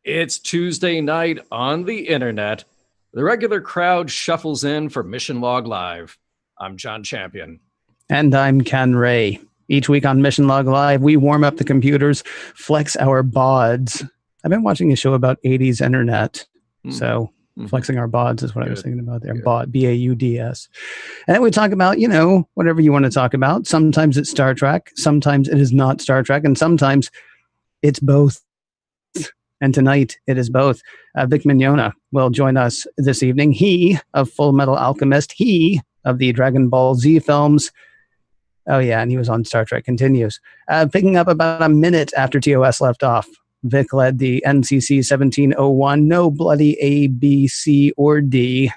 It's Tuesday night on the internet. The regular crowd shuffles in for Mission Log Live. I'm John Champion. And I'm Ken Ray. Each week on Mission Log Live, we warm up the computers, flex our bods. I've been watching a show about 80s internet. So flexing our bods is what I was thinking about there. Bod, B-A-U-D-S. And then we talk about, whatever you want to talk about. Sometimes it's Star Trek. Sometimes it is not Star Trek. And sometimes it's both. And tonight it is both. Vic Mignogna will join us this evening. He of Full Metal Alchemist. He of the Dragon Ball Z films. Oh, yeah, and he was on Star Trek Continues. Picking up about a minute after TOS left off. Vic led the NCC 1701, no bloody A, B, C, or D,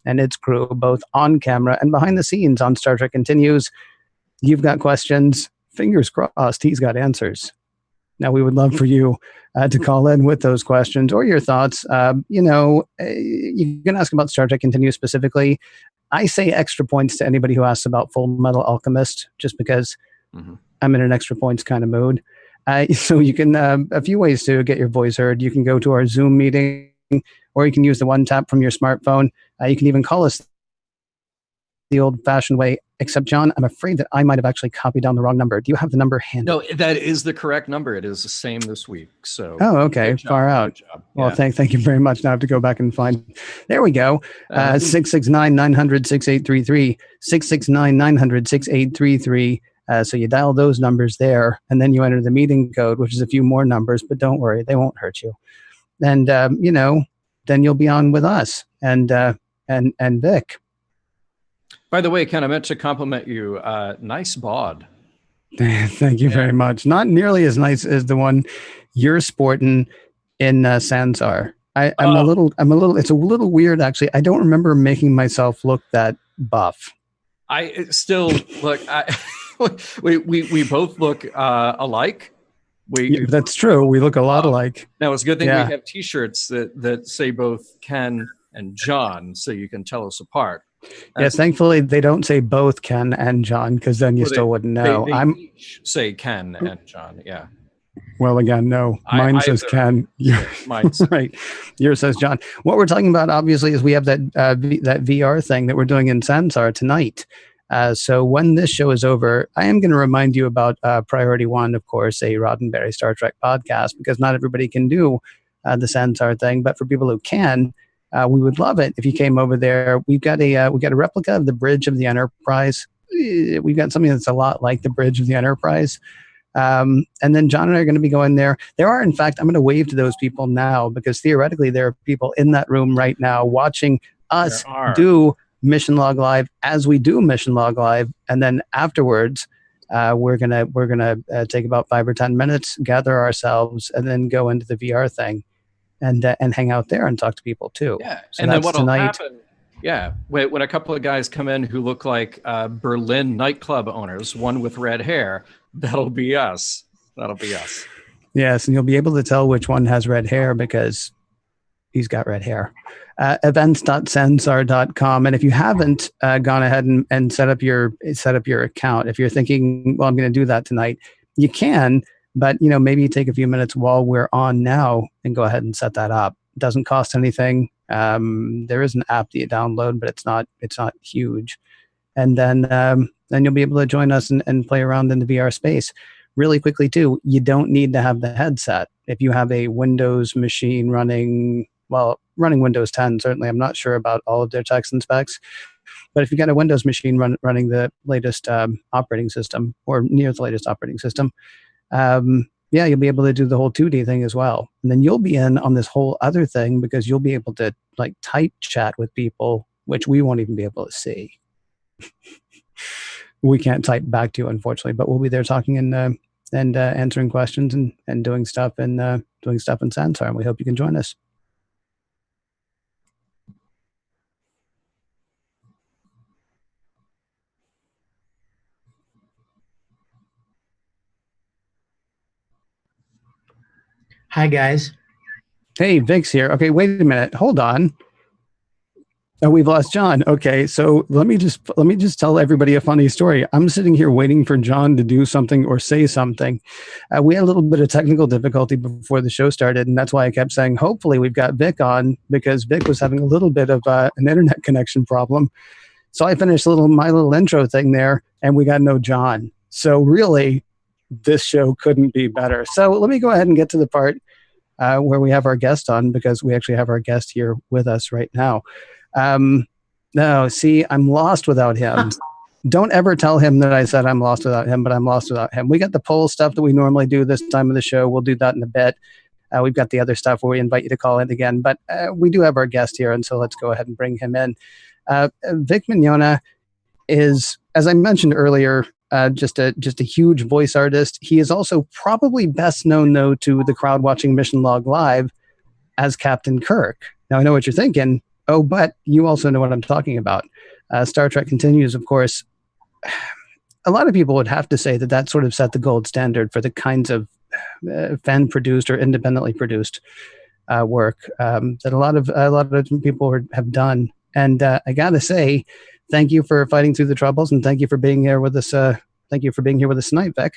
and its crew, both on camera and behind the scenes on Star Trek Continues. You've got questions. Fingers crossed, he's got answers. Now, we would love for you to call in with those questions or your thoughts. You can ask about Star Trek Continues specifically. I say extra points to anybody who asks about Full Metal Alchemist, just because I'm in an extra points kind of mood. So you can, a few ways to get your voice heard. You can go to our Zoom meeting, or you can use the one tap from your smartphone. You can even call us the old-fashioned way, except, John, I'm afraid that I might have actually copied down the wrong number. Do you have the number handy? No, that is the correct number. It is the same this week. So. Oh, okay. Far out. Well, thank you very much. Now I have to go back and find. There we go. 669-900-6833. 669-900-6833. So you dial those numbers there, and then you enter the meeting code, which is a few more numbers, but don't worry, they won't hurt you. And, then you'll be on with us and Vic. By the way, Ken, I meant to compliment you. Nice bod. Thank you very much. Not nearly as nice as the one you're sporting in Sansar. I'm a little, it's a little weird, actually. I don't remember making myself look that buff. I still look, we both look alike. That's true. We look a lot alike. Now, it's a good thing we have T-shirts that say both Ken and John, so you can tell us apart. Yes, thankfully they don't say both Ken and John, because then you still wouldn't know. They each say Ken and John, yeah. Well, again, no. Mine says Ken. Right. Yours says John. What we're talking about, obviously, is we have that that VR thing that we're doing in Sansar tonight. So when this show is over, I am going to remind you about Priority One, of course, a Roddenberry Star Trek podcast, because not everybody can do the Sansar thing. But for people who can, we would love it if you came over there. We've got a replica of the bridge of the Enterprise. We've got something that's a lot like the bridge of the Enterprise. And then John and I are going to be going there. There are, in fact, I'm going to wave to those people now, because theoretically there are people in that room right now watching us do Mission Log Live as we do Mission Log Live. And then afterwards, we're gonna take about 5 or 10 minutes, gather ourselves, and then go into the VR thing. And hang out there and talk to people too. Yeah, so and then what'll happen? Yeah, when a couple of guys come in who look like Berlin nightclub owners, one with red hair, that'll be us. That'll be us. Yes, and you'll be able to tell which one has red hair because he's got red hair. Events.sansar.com, and if you haven't gone ahead and set up your account, if you're thinking, well, I'm going to do that tonight, you can. But, maybe take a few minutes while we're on now and go ahead and set that up. It doesn't cost anything. There is an app that you download, but it's not huge. And then you'll be able to join us and play around in the VR space. Really quickly, too, you don't need to have the headset. If you have a Windows machine running Windows 10, certainly. I'm not sure about all of their text and specs. But if you've got a Windows machine running the latest operating system or near the latest operating system, you'll be able to do the whole 2D thing as well. And then you'll be in on this whole other thing because you'll be able to type chat with people, which we won't even be able to see. We can't type back to you, unfortunately, but we'll be there talking and answering questions and doing stuff in Sansar. And we hope you can join us. Hi, guys. Hey, Vic's here. Okay, wait a minute. Hold on. Oh, we've lost John. Okay, so let me just tell everybody a funny story. I'm sitting here waiting for John to do something or say something. We had a little bit of technical difficulty before the show started, and that's why I kept saying, hopefully we've got Vic on, because Vic was having a little bit of an internet connection problem. So I finished my little intro thing there, and we got no John. So really, this show couldn't be better. So let me go ahead and get to the part where we have our guest on, because we actually have our guest here with us right now. No, see, I'm lost without him. Don't ever tell him that I said I'm lost without him, but I'm lost without him. We got the poll stuff that we normally do this time of the show. We'll do that in a bit. We've got the other stuff where we invite you to call in again, but we do have our guest here, and so let's go ahead and bring him in. Vic Mignogna is, as I mentioned earlier, just a huge voice artist. He is also probably best known, though, to the crowd watching Mission Log Live as Captain Kirk. Now, I know what you're thinking. Oh, but you also know what I'm talking about. Star Trek Continues, of course. A lot of people would have to say that sort of set the gold standard for the kinds of fan-produced or independently produced work that a lot of people have done. And I gotta say, thank you for fighting through the troubles, and thank you for being here with us. Thank you for being here with us tonight, Vic.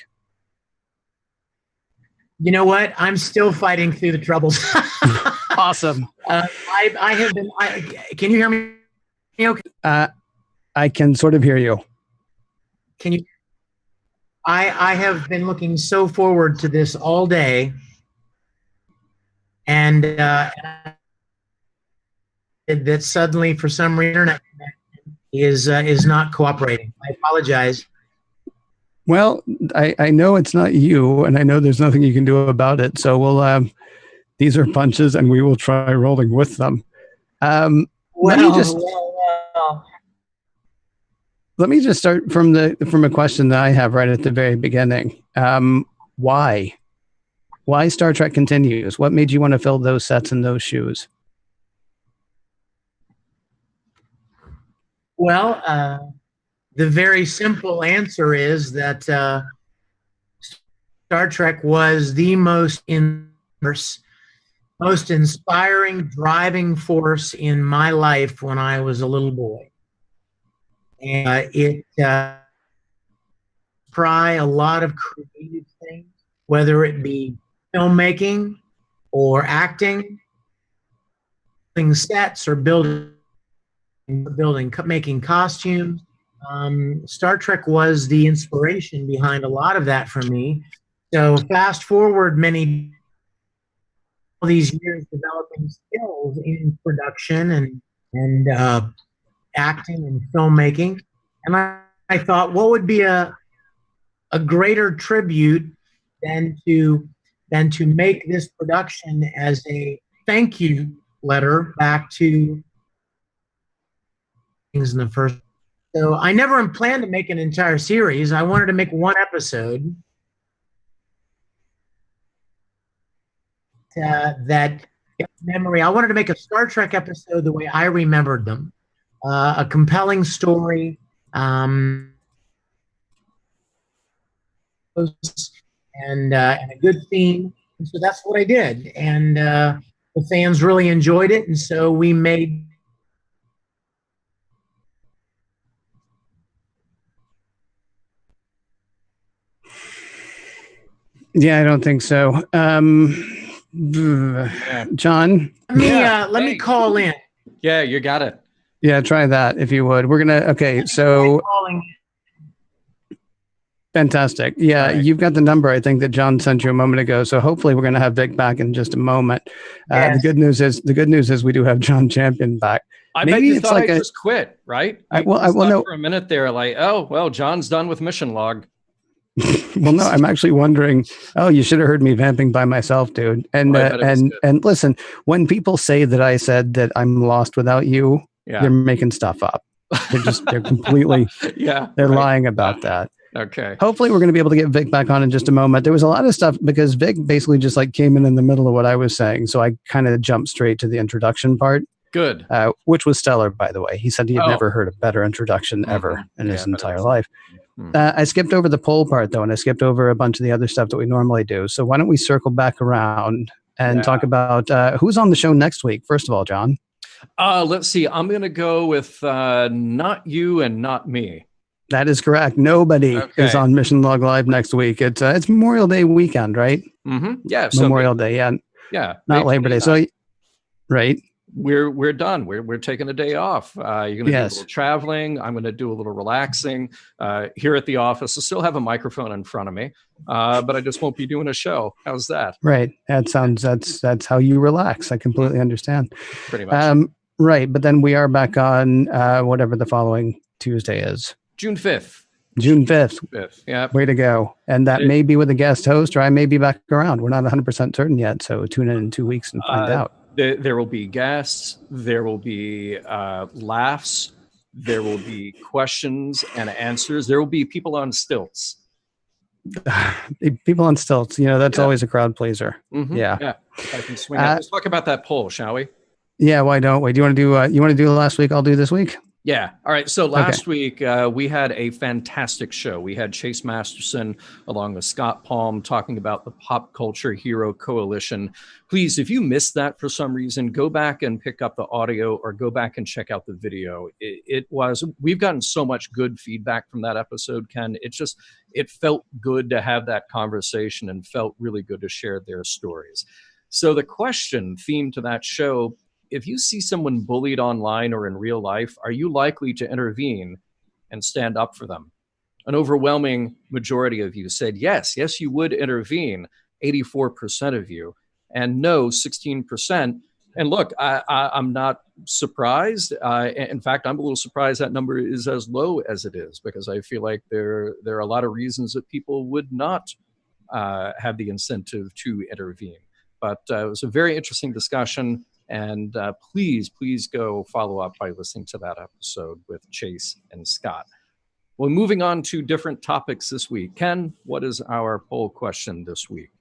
You know what? I'm still fighting through the troubles. Awesome. I have been. Can you hear me? Okay. I can sort of hear you. Can you? I have been looking so forward to this all day, and that suddenly, for some reason, internet connection is not cooperating. I apologize. Well, I know it's not you, and I know there's nothing you can do about it. So we'll. These are punches, and we will try rolling with them. Let me just start from a question that I have right at the very beginning. Why Star Trek Continues? What made you want to fill those sets and those shoes? Well, the very simple answer is that Star Trek was the most inspiring driving force in my life when I was a little boy. And it try a lot of creative things, whether it be filmmaking or acting, building sets or making costumes. Star Trek was the inspiration behind a lot of that for me. So fast forward all these years developing skills in production and acting and filmmaking, and I thought, what would be a greater tribute than to make this production as a thank you letter back to things in the first. So I never planned to make an entire series. I wanted to make one episode that memory. I wanted to make a Star Trek episode the way I remembered them. A compelling story, and a good theme. And so that's what I did. And the fans really enjoyed it. And so we made. Yeah, I don't think so. John? Let me call in. Yeah, you got it. Yeah, try that if you would. We're going to, okay, so. Fantastic. Yeah, right. You've got the number, I think, that John sent you a moment ago. So hopefully we're going to have Vic back in just a moment. Yes. The good news is we do have John Champion back. I bet you thought I just quit, right? No. For a minute there, like, oh, well, John's done with Mission Log. Well, no, I'm actually wondering. Oh, you should have heard me vamping by myself, dude. And and listen, when people say that I said that I'm lost without you, they're making stuff up. They're completely they're lying about that. Okay. Hopefully we're going to be able to get Vic back on in just a moment. There was a lot of stuff because Vic basically just like came in the middle of what I was saying, so I kind of jumped straight to the introduction part. Good. Which was stellar, by the way. He said he had never heard a better introduction ever in his entire life. I skipped over the poll part, though, and I skipped over a bunch of the other stuff that we normally do. So why don't we circle back around and talk about who's on the show next week, first of all, John? Let's see. I'm going to go with not you and not me. That is correct. Nobody is on Mission Log Live next week. It's Memorial Day weekend, right? Mm-hmm. Yeah. Memorial Day. Yeah. Yeah. Not Labor Day. So, right. We're done. We're taking a day off. You're going to do a little traveling. I'm going to do a little relaxing here at the office. I still have a microphone in front of me, but I just won't be doing a show. How's that? Right. That's how you relax. I completely understand. Pretty much. Right. But then we are back on whatever the following Tuesday is. June 5th. June 5th. Yeah. Way to go. And that may be with a guest host, or I may be back around. We're not 100% certain yet. So tune in 2 weeks and find out. There will be guests. There will be laughs. There will be questions and answers. There will be people on stilts. People on stilts. That's always a crowd pleaser. Mm-hmm. Yeah. I can swing it. Let's talk about that poll, shall we? Yeah. Why don't we? Do you want to do last week? I'll do this week. Yeah. All right. So last week, we had a fantastic show. We had Chase Masterson along with Scott Palm talking about the Pop Culture Hero Coalition. Please, if you missed that for some reason, go back and pick up the audio or go back and check out the video. We've gotten so much good feedback from that episode, Ken. It felt good to have that conversation and felt really good to share their stories. So the question themed to that show: if you see someone bullied online or in real life, are you likely to intervene and stand up for them? An overwhelming majority of you said yes, you would intervene, 84% of you, and no, 16%. And look, I'm not surprised. In fact, I'm a little surprised that number is as low as it is, because I feel like there are a lot of reasons that people would not have the incentive to intervene. But it was a very interesting discussion. And please go follow up by listening to that episode with Chase and Scott. Well, moving on to different topics this week. Ken, what is our poll question this week?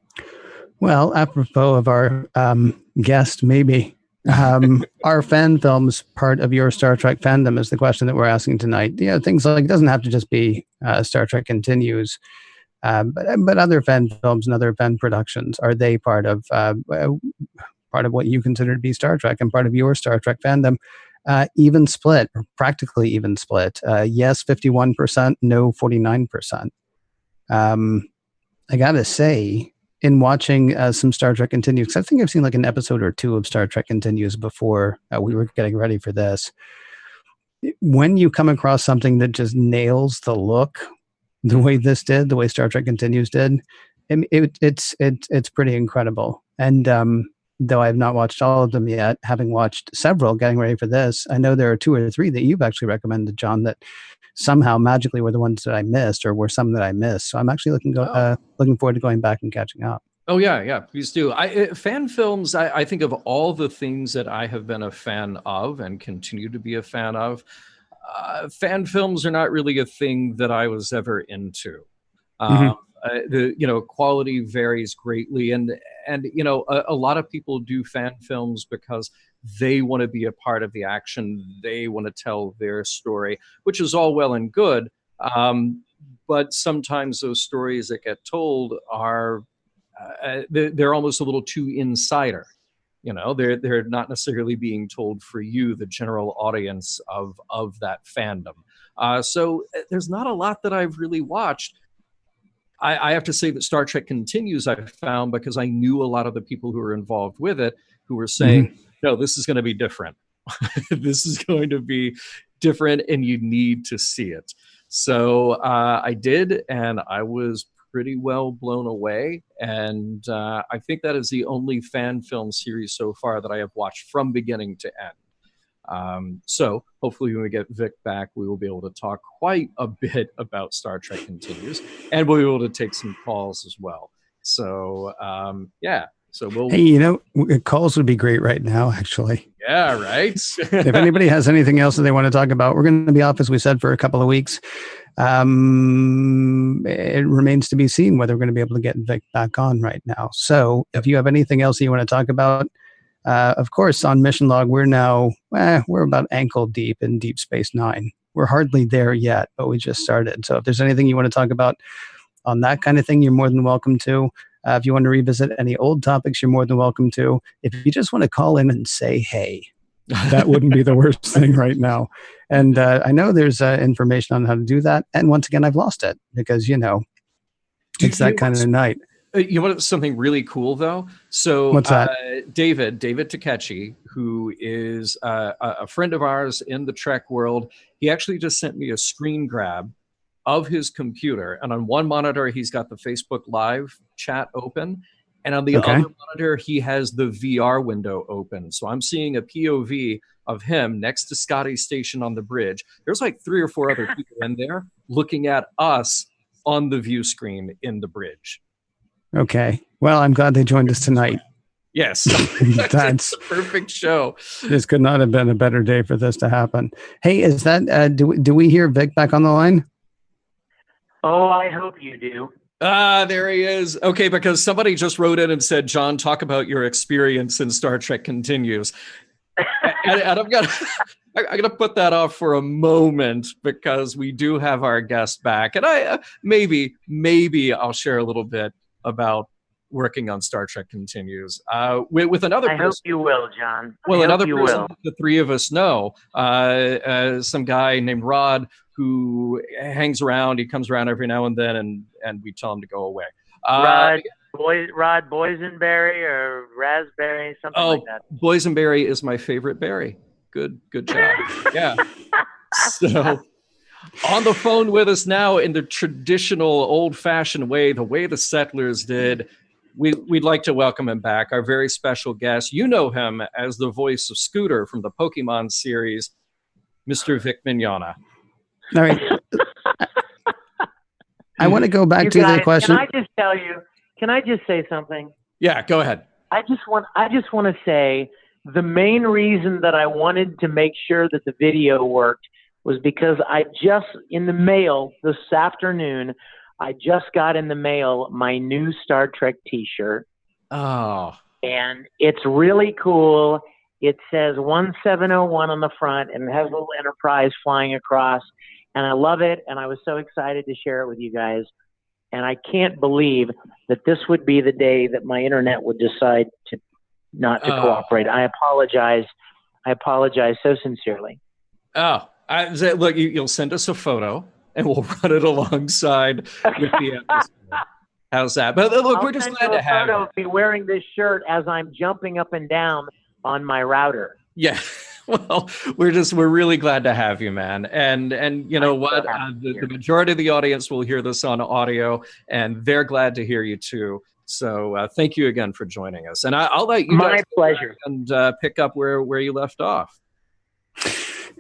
Well, apropos of our guest, maybe, are fan films part of your Star Trek fandom is the question that we're asking tonight. Things like, it doesn't have to just be Star Trek Continues, but other fan films and other fan productions, are they part of what you consider to be Star Trek and part of your Star Trek fandom? Even split, or practically even split. Yes, 51%, no, 49%. I gotta say, in watching some Star Trek Continues, because I think I've seen like an episode or two of Star Trek Continues before we were getting ready for this. When you come across something that just nails the look the way this did, the way Star Trek Continues did, it's pretty incredible. And though I have not watched all of them yet, having watched several getting ready for this, I know there are 2 or 3 that you've actually recommended, John, that somehow magically were the ones that I missed, or were some that I missed. So I'm actually looking forward to going back and catching up. Oh, yeah, please do. Fan films, I think of all the things that I have been a fan of and continue to be a fan of, fan films are not really a thing that I was ever into. The quality varies greatly, and a lot of people do fan films because they want to be a part of the action. They want to tell their story, which is all well and good. But sometimes those stories that get told are they're almost a little too insider. They're not necessarily being told for you, the general audience of that fandom. So there's not a lot that I've really watched. I have to say that Star Trek Continues I found because I knew a lot of the people who were involved with it who were saying, no, this is going to be different. This is going to be different and you need to see it. So I did, and I was pretty well blown away. And I think that is the only fan film series so far that I have watched from beginning to end. So hopefully when we get Vic back, we will be able to talk quite a bit about Star Trek Continues, and we'll be able to take some calls as well. So, so we'll... Hey, calls would be great right now, actually. Yeah, right. If anybody has anything else that they want to talk about, we're going to be off, as we said, for a couple of weeks. It remains to be seen whether we're going to be able to get Vic back on right now. So if you have anything else that you want to talk about, of course, on Mission Log, we're now, we're about ankle deep in Deep Space Nine. We're hardly there yet, but we just started. So if there's anything you want to talk about on that kind of thing, you're more than welcome to. If you want to revisit any old topics, you're more than welcome to. If you just want to call in and say hey, That wouldn't be the worst thing right now. And I know there's information on how to do that. And once again, I've lost it because, it's that kind of night. You know what's something really cool though? So What's that? David Takechi, who is a friend of ours in the Trek world, he actually just sent me a screen grab of his computer. And on one monitor, he's got the Facebook Live chat open. And on the other monitor, he has the VR window open. So I'm seeing a POV of him next to Scotty's station on the bridge. There's like 3 or 4 other people in there looking at us on the view screen in the bridge. Okay. Well, I'm glad they joined us tonight. Yes. That's a perfect show. This could not have been a better day for this to happen. Hey, is that, do we hear Vic back on the line? Oh, I hope you do. There he is. Okay, because somebody just wrote in and said, John, talk about your experience in Star Trek Continues. and I'm gonna put that off for a moment because we do have our guest back, and I maybe I'll share a little bit about working on Star Trek Continues with another person. I hope you will, John. Well, another person the 3 of us know, some guy named Rod who hangs around. He comes around every now and then, and we tell him to go away. Rod Boysenberry or Raspberry, something like that. Boysenberry is my favorite berry. Good job. Yeah. So on the phone with us now in the traditional old-fashioned way, the way the settlers did, we'd like to welcome him back, our very special guest. You know him as the voice of Scooter from the Pokemon series, Mr. Vic Mignogna. All right. I want to go back to the question. Can I just say something? Yeah, go ahead. I just want to say the main reason that I wanted to make sure that the video worked was because I just, in the mail this afternoon, I just got in the mail my new Star Trek t-shirt. Oh. And it's really cool. It says 1701 on the front and has a little Enterprise flying across. And I love it. And I was so excited to share it with you guys. And I can't believe that this would be the day that my internet would decide to not to cooperate. I apologize. I apologize so sincerely. Oh, look, you'll send us a photo and we'll run it alongside with the episode. How's that? But look, we're just glad to have you. I'll be wearing this shirt as I'm jumping up and down on my router. Yeah. Well, we're really glad to have you, man. And you know what? The majority of the audience will hear this on audio, and they're glad to hear you too. So thank you again for joining us. And I'll let you my pleasure and pick up where you left off.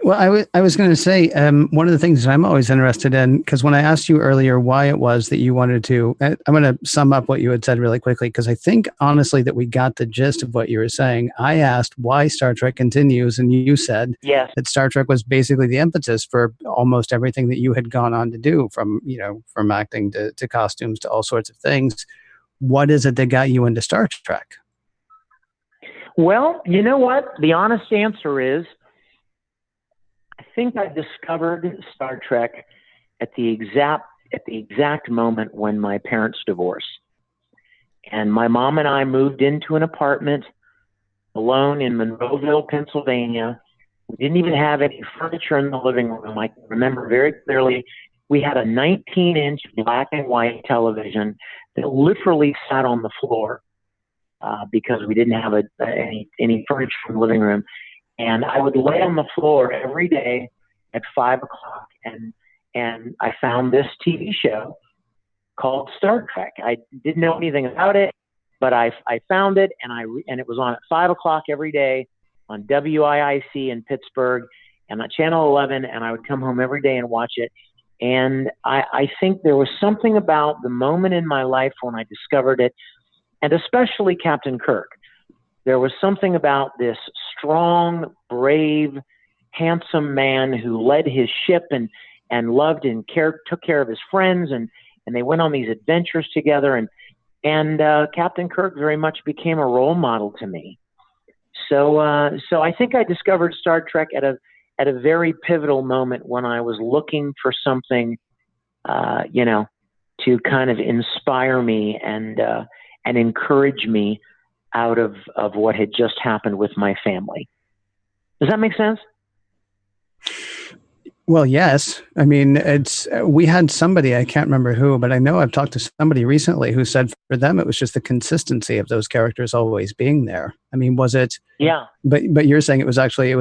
Well, I was going to say, one of the things that I'm always interested in, because when I asked you earlier why it was that you wanted to, I'm going to sum up what you had said really quickly, because I think honestly that we got the gist of what you were saying. I asked why Star Trek Continues, and you said that Star Trek was basically the impetus for almost everything that you had gone on to do, from acting to costumes to all sorts of things. What is it that got you into Star Trek? Well, you know what? The honest answer is, I think I discovered Star Trek at the exact moment when my parents divorced. And my mom and I moved into an apartment alone in Monroeville, Pennsylvania. We didn't even have any furniture in the living room. I can remember very clearly we had a 19-inch black and white television that literally sat on the floor because we didn't have any furniture in the living room. And I would lay on the floor every day at 5 o'clock, and I found this TV show called Star Trek. I didn't know anything about it, but I found it, and it was on at 5 o'clock every day on WIIC in Pittsburgh and on Channel 11, and I would come home every day and watch it. And I think there was something about the moment in my life when I discovered it, and especially Captain Kirk. There was something about this strong, brave, handsome man who led his ship and loved and took care of his friends, and they went on these adventures together. And Captain Kirk very much became a role model to me. So I think I discovered Star Trek at a very pivotal moment when I was looking for something, to kind of inspire me and encourage me out of what had just happened with my family. Does that make sense? Well, yes. I mean, we had somebody, I can't remember who, but I know I've talked to somebody recently who said for them it was just the consistency of those characters always being there. I mean, was it? Yeah. But you're saying it was actually.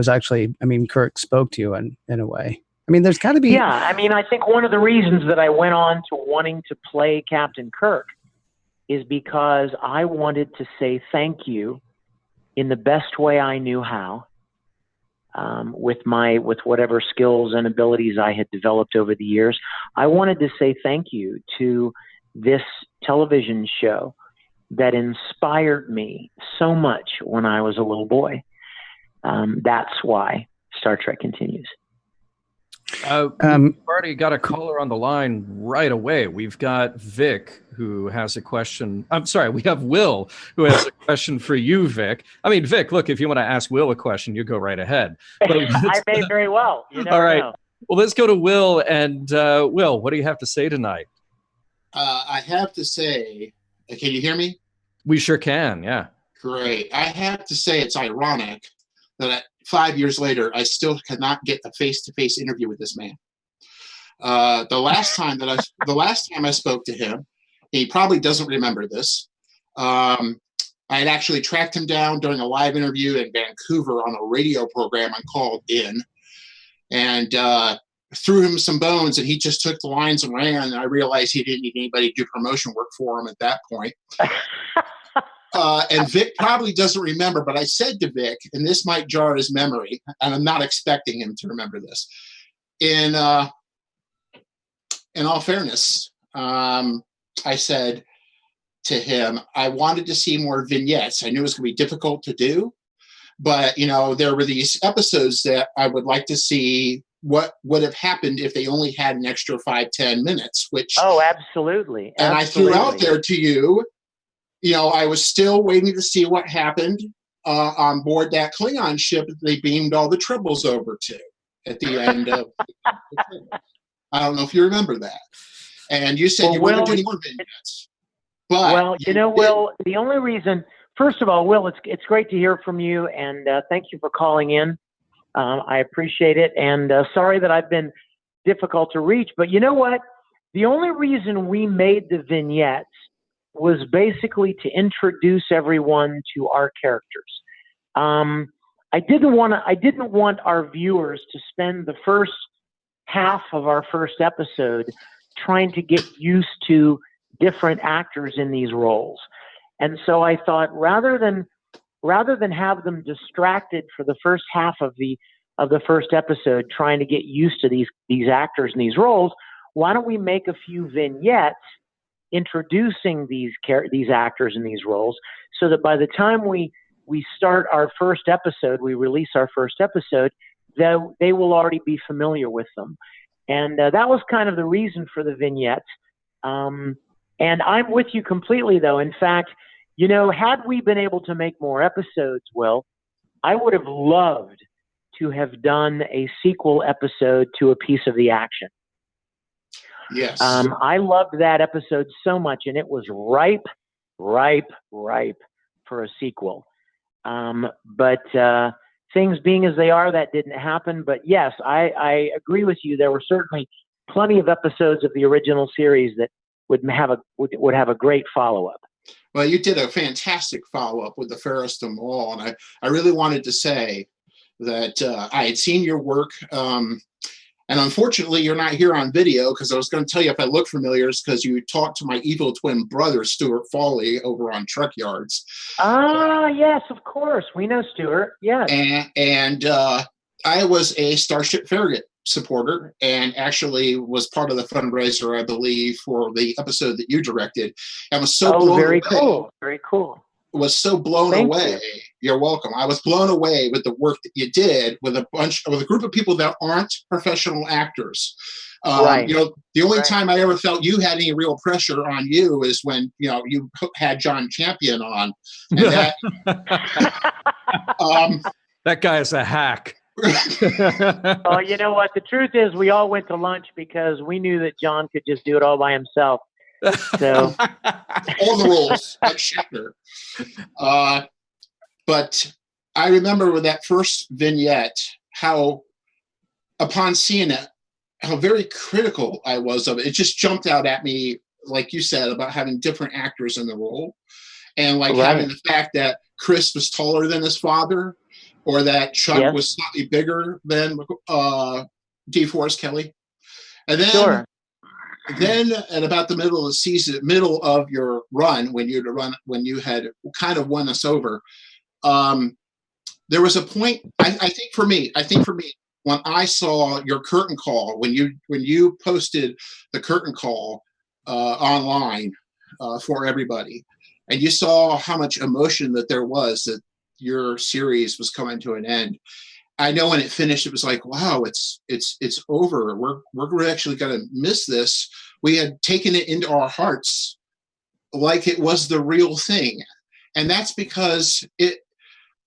I mean, Kirk spoke to you in a way. I mean, there's got to be. Yeah, I mean, I think one of the reasons that I went on to wanting to play Captain Kirk is because I wanted to say thank you in the best way I knew how, with whatever skills and abilities I had developed over the years. I wanted to say thank you to this television show that inspired me so much when I was a little boy. That's why Star Trek continues. We've already got a caller on the line right away. We've got Vic, who has a question. I'm sorry, we have Will, who has a question for you, Vic. I mean, Vic, look, if you want to ask Will a question, you go right ahead. I may very well. You never all right. know. Well, let's go to Will. And Will, what do you have to say tonight? I have to say, can you hear me? We sure can, yeah. Great. I have to say it's ironic that 5 years later, I still cannot get a face-to-face interview with this man. The last time I spoke to him, he probably doesn't remember this. I had actually tracked him down during a live interview in Vancouver on a radio program I called in, and threw him some bones, and he just took the lines and ran. And I realized he didn't need anybody to do promotion work for him at that point. And Vic probably doesn't remember, but I said to Vic, and this might jar his memory, and I'm not expecting him to remember this. In all fairness, I said to him, I wanted to see more vignettes. I knew it was going to be difficult to do, but there were these episodes that I would like to see what would have happened if they only had an extra 5-10 minutes. Which absolutely. And I threw out there to you. I was still waiting to see what happened on board that Klingon ship that they beamed all the Tribbles over to at the end of I don't know if you remember that. And you said you weren't doing more vignettes. But Will, the only reason, first of all, Will, it's great to hear from you, and thank you for calling in. I appreciate it, and sorry that I've been difficult to reach, but you know what? The only reason we made the vignettes was basically to introduce everyone to our characters. I didn't want our viewers to spend the first half of our first episode trying to get used to different actors in these roles. And so I thought rather than have them distracted for the first half of the first episode trying to get used to these actors in these roles, why don't we make a few vignettes introducing these actors in these roles, so that by the time we start our first episode, we release our first episode, they will already be familiar with them. And that was kind of the reason for the vignettes. And I'm with you completely, though. In fact, had we been able to make more episodes, Will, I would have loved to have done a sequel episode to A Piece of the Action. Yes. I loved that episode so much, and it was ripe for a sequel. But things being as they are, that didn't happen. But yes, I agree with you. There were certainly plenty of episodes of the original series that would have a great follow-up. Well, you did a fantastic follow-up with the fairest of them all, and I really wanted to say that I had seen your work. And unfortunately, you're not here on video, because I was going to tell you if I look familiar, it's because you talked to my evil twin brother, Stuart Fawley, over on Truck Yards. Yes, of course. We know Stuart. Yes. And I was a Starship Farragut supporter, and actually was part of the fundraiser, I believe, for the episode that you directed. And was so blown very away. Cool. Very cool. Was so blown Thank away. You. You're welcome. I was blown away with the work that you did with a group of people that aren't professional actors. Right. The only time I ever felt you had any real pressure on you is when you had John Champion on, and that that guy is a hack. Oh, you know what? The truth is, we all went to lunch because we knew that John could just do it all by himself. So all the roles like Shatner. But I remember with that first vignette, how upon seeing it, how very critical I was of it. It just jumped out at me, like you said, about having different actors in the role. And like having the fact that Chris was taller than his father, or that Chuck was slightly bigger than DeForest Kelly. And then at about the middle of the season, middle of your run, when you had kind of won us over, there was a point. I think for me, when I saw your curtain call, when you posted the curtain call online for everybody, and you saw how much emotion that there was that your series was coming to an end. I know when it finished, it was like, wow, it's over. We're actually going to miss this. We had taken it into our hearts like it was the real thing. And that's because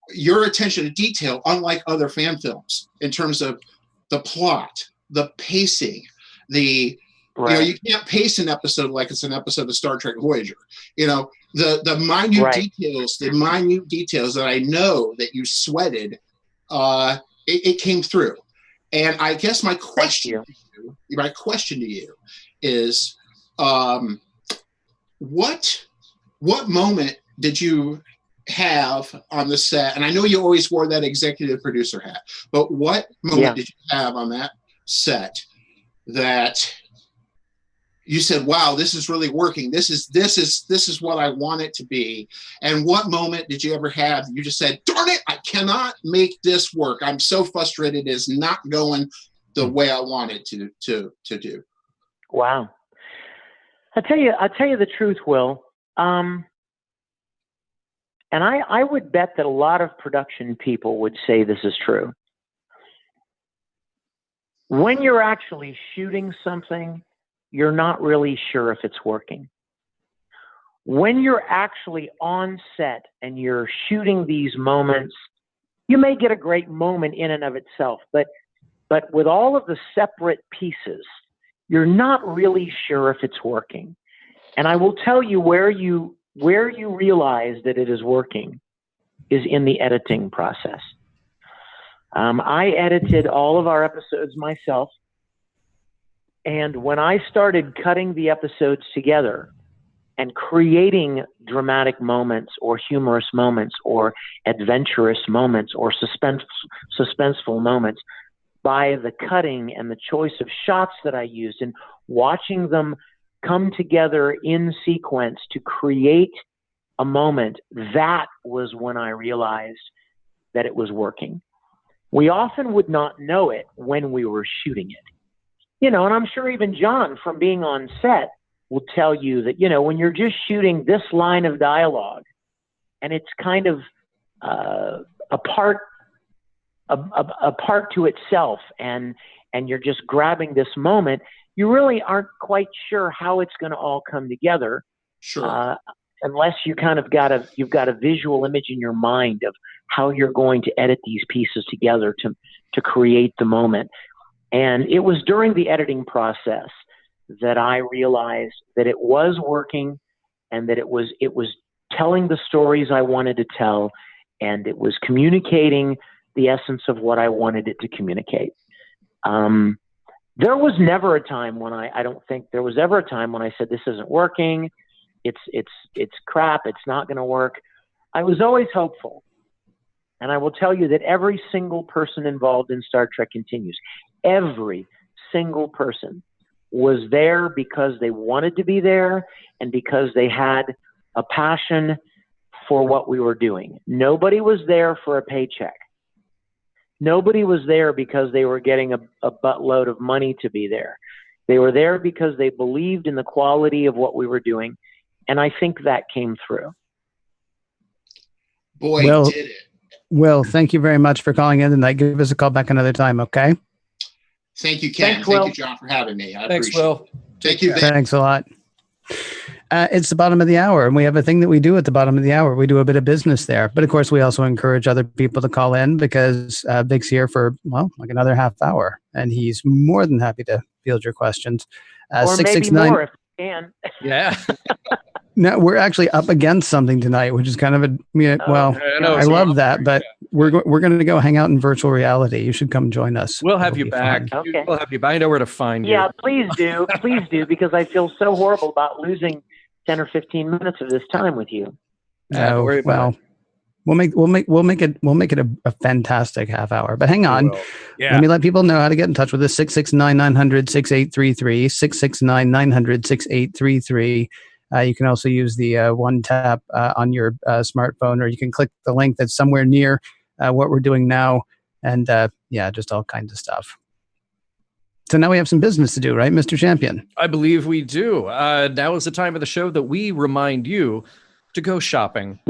your attention to detail, unlike other fan films, in terms of the plot, the pacing, you can't pace an episode like it's an episode of Star Trek Voyager. The minute details that I know that you sweated, it came through. And I guess my question to you is, what moment did you have on the set? And I know you always wore that executive producer hat, but what moment did you have on that set that you said, wow, this is really working. This is what I want it to be. And what moment did you ever have you just said, darn it, I cannot make this work. I'm so frustrated. It's not going the way I want it to do. Wow. I'll tell you the truth, Will. And I would bet that a lot of production people would say this is true. When you're actually shooting something, you're not really sure if it's working. When you're actually on set and you're shooting these moments, you may get a great moment in and of itself, but with all of the separate pieces, you're not really sure if it's working. And I will tell you where you realize that it is working is in the editing process. I edited all of our episodes myself. And when I started cutting the episodes together and creating dramatic moments or humorous moments or adventurous moments or suspenseful moments by the cutting and the choice of shots that I used and watching them come together in sequence to create a moment, that was when I realized that it was working. We often would not know it when we were shooting it. And I'm sure even John, from being on set, will tell you that, when you're just shooting this line of dialogue and it's kind of a part to itself and you're just grabbing this moment, you really aren't quite sure how it's going to all come together. Sure. Unless you've got a visual image in your mind of how you're going to edit these pieces together to create the moment. And it was during the editing process that I realized that it was working and that it was telling the stories I wanted to tell, and it was communicating the essence of what I wanted it to communicate. There was never a time when I don't think there was ever a time when I said, this isn't working. It's crap. It's not going to work. I was always hopeful. And I will tell you that every single person involved in Star Trek Continues, every single person was there because they wanted to be there and because they had a passion for what we were doing. Nobody was there for a paycheck. Nobody was there because they were getting a buttload of money to be there. They were there because they believed in the quality of what we were doing. And I think that came through. Boy, did it. Will, thank you very much for calling in tonight. Give us a call back another time, okay? Thank you, Ken. Thanks, Will. Thank you, John, for having me. Thanks, Will. Thank you, Vic. Thanks a lot. It's the bottom of the hour, and we have a thing that we do at the bottom of the hour. We do a bit of business there. But, of course, we also encourage other people to call in because Vic's here for, like another half hour, and he's more than happy to field your questions. Or maybe more if you can. Yeah. No, we're actually up against something tonight, which is kind of I love that, but we're going to go hang out in virtual reality. You should come join us. We'll have you back. Okay. We'll have you back. I know where to find you. Yeah, please do. Please do, because I feel so horrible about losing 10 or 15 minutes of this time with you. Don't worry about it. We'll make it a fantastic half hour. But hang on. Yeah. Let me let people know how to get in touch with us. 669-900-6833, 669-900-6833. You can also use the one tap on your smartphone, or you can click the link that's somewhere near what we're doing now. And just all kinds of stuff. So now we have some business to do, right, Mr. Champion? I believe we do. Now is the time of the show that we remind you to go shopping.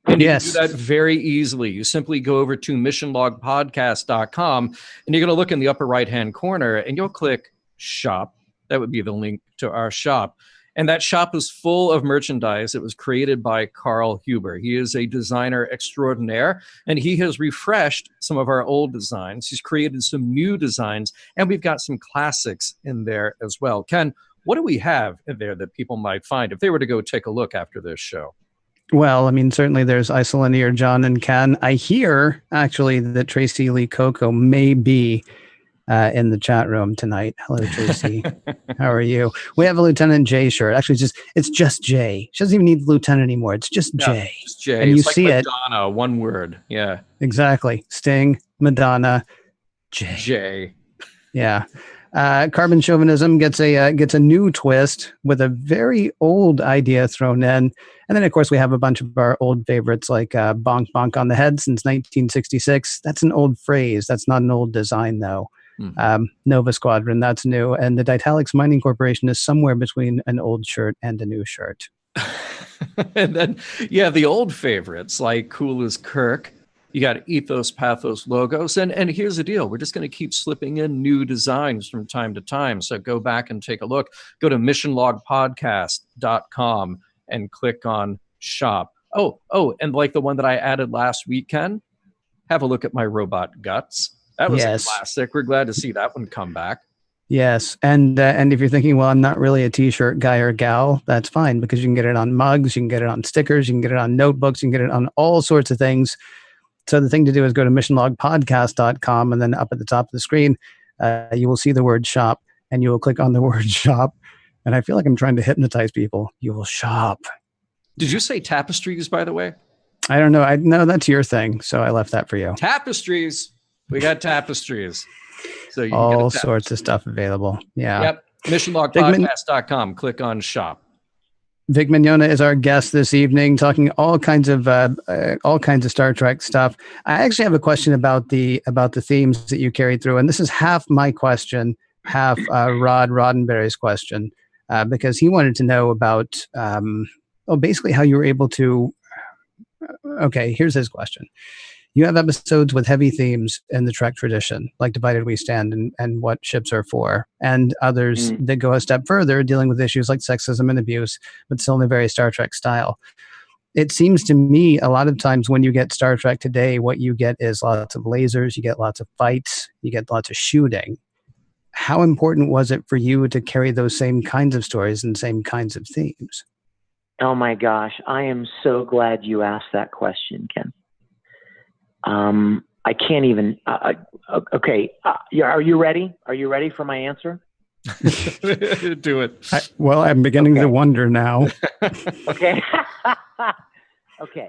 And you can do that very easily. You simply go over to missionlogpodcast.com, and you're going to look in the upper right-hand corner, and you'll click shop. That would be the link to our shop. And that shop is full of merchandise. It was created by Carl Huber. He is a designer extraordinaire, and he has refreshed some of our old designs. He's created some new designs, and we've got some classics in there as well. Ken, what do we have in there that people might find if they were to go take a look after this show? Well, I mean, certainly there's Isolinier, John, and Ken. I hear, actually, that Tracy Lee Coco may be in the chat room tonight. Hello, Tracy. How are you? We have a Lieutenant J shirt. Actually, it's just J. She doesn't even need Lieutenant anymore. It's just J. Just J. And it's you like see Madonna, one word. Yeah. Exactly. Sting, Madonna, J. J. Yeah. Carbon Chauvinism gets a new twist with a very old idea thrown in. And then, of course, we have a bunch of our old favorites like bonk bonk on the head since 1966. That's an old phrase. That's not an old design, though. Mm-hmm. Nova Squadron, that's new. And the Ditalics Mining Corporation is somewhere between an old shirt and a new shirt. And then, the old favorites like Cool as Kirk. You got Ethos, Pathos, Logos. And here's the deal. We're just going to keep slipping in new designs from time to time. So go back and take a look. Go to missionlogpodcast.com and click on shop. Oh, and like the one that I added last weekend, have a look at my robot guts. That was a classic. We're glad to see that one come back. Yes. And if you're thinking, well, I'm not really a t-shirt guy or gal, that's fine, because you can get it on mugs, you can get it on stickers, you can get it on notebooks, you can get it on all sorts of things. So the thing to do is go to missionlogpodcast.com, and then up at the top of the screen, you will see the word shop, and you will click on the word shop. And I feel like I'm trying to hypnotize people. You will shop. Did you say tapestries, by the way? I don't know. No, that's your thing. So I left that for you. Tapestries. We got tapestries. So you all can get sorts of stuff available. Yeah. Yep. Missionlogpodcast.com. Click on shop. Vic Mignogna is our guest this evening, talking all kinds of Star Trek stuff. I actually have a question about the themes that you carried through, and this is half my question, half Rod Roddenberry's question, because he wanted to know about basically how you were able to. Okay, here's his question. You have episodes with heavy themes in the Trek tradition, like Divided We Stand and What Ships Are For, and others that go a step further, dealing with issues like sexism and abuse, but still in a very Star Trek style. It seems to me a lot of times when you get Star Trek today, what you get is lots of lasers, you get lots of fights, you get lots of shooting. How important was it for you to carry those same kinds of stories and same kinds of themes? Oh my gosh, I am so glad you asked that question, Ken. I can't even. Okay, are you ready? Are you ready for my answer? Do it. I'm beginning to wonder now. Okay. Okay.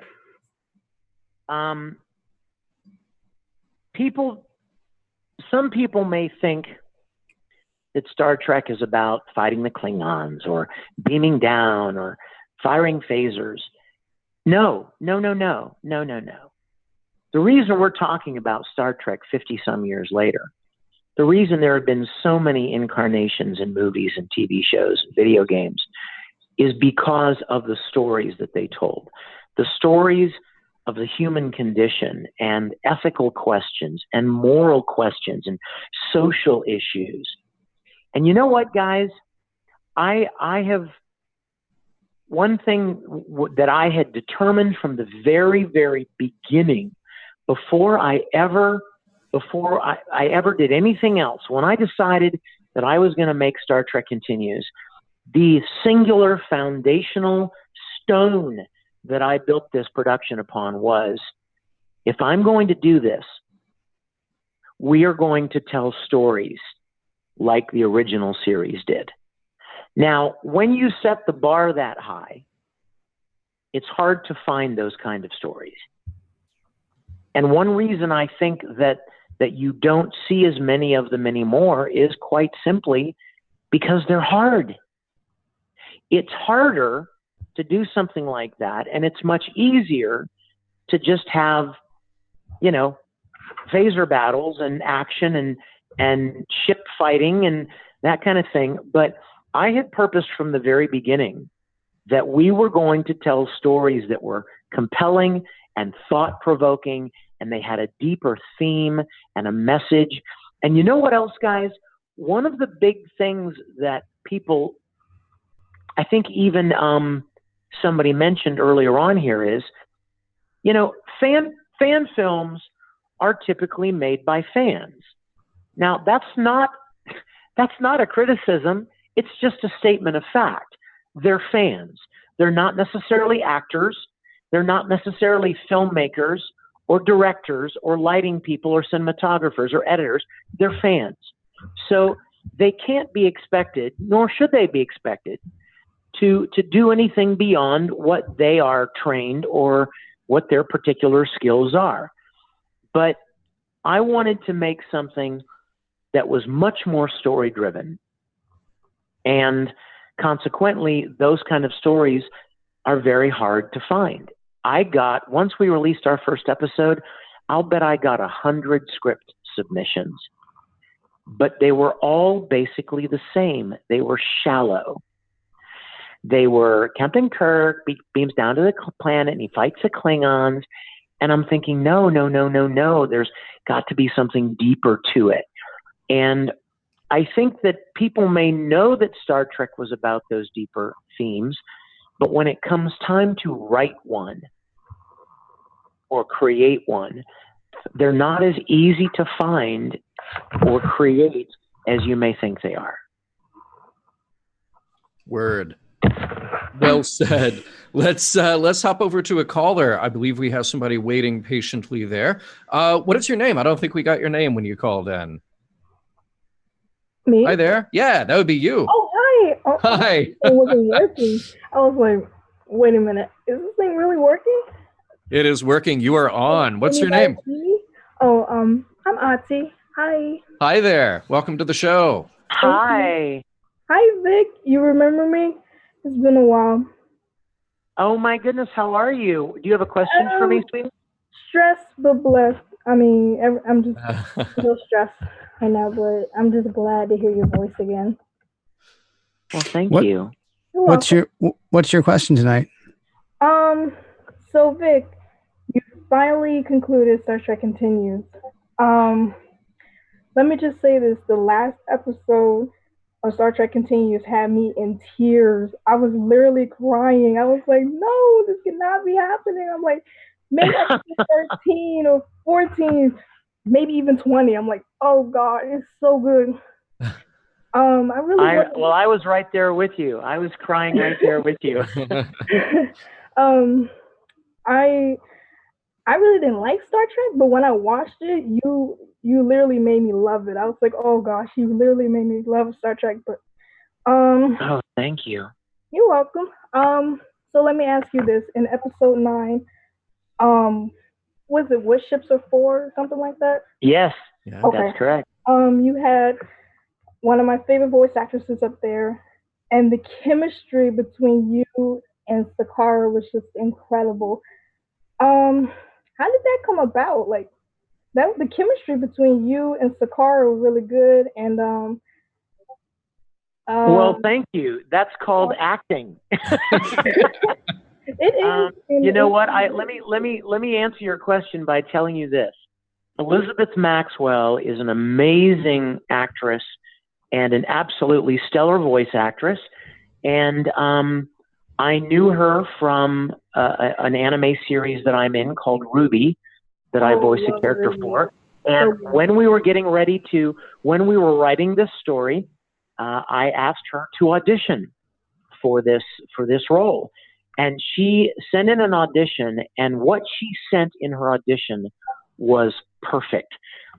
Some people may think that Star Trek is about fighting the Klingons or beaming down or firing phasers. No. The reason we're talking about Star Trek 50-some years later, the reason there have been so many incarnations in movies and TV shows and video games is because of the stories that they told. The stories of the human condition and ethical questions and moral questions and social issues. And you know what, guys? I have one thing that I had determined from the very, very beginning, before I ever did anything else, when I decided that I was going to make Star Trek Continues, the singular foundational stone that I built this production upon was, if I'm going to do this, we are going to tell stories like the original series did. Now, when you set the bar that high, it's hard to find those kind of stories. And one reason I think that you don't see as many of them anymore is quite simply because they're hard. It's harder to do something like that, and it's much easier to just have, you know, phaser battles and action and ship fighting and that kind of thing. But I had purposed from the very beginning that we were going to tell stories that were compelling and thought-provoking, and they had a deeper theme and a message. And you know what else, guys? One of the big things that people, I think even somebody mentioned earlier on here is, you know, fan films are typically made by fans. Now, that's not a criticism. It's just a statement of fact. They're fans. They're not necessarily actors. They're not necessarily filmmakers or directors or lighting people or cinematographers or editors. They're fans. So they can't be expected, nor should they be expected, to do anything beyond what they are trained or what their particular skills are. But I wanted to make something that was much more story-driven. And consequently, those kind of stories are very hard to find. Once we released our first episode, I'll bet I got 100 script submissions. But they were all basically the same. They were shallow. They were Captain Kirk beams down to the planet and he fights the Klingons. And I'm thinking, no. There's got to be something deeper to it. And I think that people may know that Star Trek was about those deeper themes, but when it comes time to write one or create one, they're not as easy to find or create as you may think they are. Word. Well said. Let's hop over to a caller. I believe we have somebody waiting patiently there. What is your name? I don't think we got your name when you called in. Me? Hi there. Yeah, that would be you. Oh, hi. Oh, hi. It wasn't working. I was like, wait a minute. Is this thing really working? It is working. You are on. What's your name? Oh, I'm Ati. Hi. Hi there. Welcome to the show. Hi. Hi, Vic. You remember me? It's been a while. Oh, my goodness. How are you? Do you have a question for me, sweetie? Stressed but blessed. I mean, I'm just so stressed right now, but I'm just glad to hear your voice again. Well, thank you. What's your question tonight? So Vic, you finally concluded Star Trek Continues. Let me just say this: the last episode of Star Trek Continues had me in tears. I was literally crying. I was like, no, this cannot be happening. I'm like, maybe 13 or 14, maybe even 20. I'm like, oh God, it's so good. I was right there with you. I was crying right there with you. I really didn't like Star Trek, but when I watched it, you literally made me love it. I was like, oh gosh, you literally made me love Star Trek. But oh, thank you. You're welcome. So let me ask you this: in episode 9, was it What Ships Are For, or something like that? Yes, yeah, okay. That's correct. You had one of my favorite voice actresses up there, and the chemistry between you and Sakara was just incredible. How did that come about? Like, the chemistry between you and Sakara was really good, and well, thank you. That's called acting. It is. You know what? Let me answer your question by telling you this. Elizabeth Maxwell is an amazing actress and an absolutely stellar voice actress, and I knew her from an anime series that I'm in called Ruby, that I voice a character for. And when we were writing this story, I asked her to audition for this role. and she sent in an audition, and what she sent in her audition was perfect.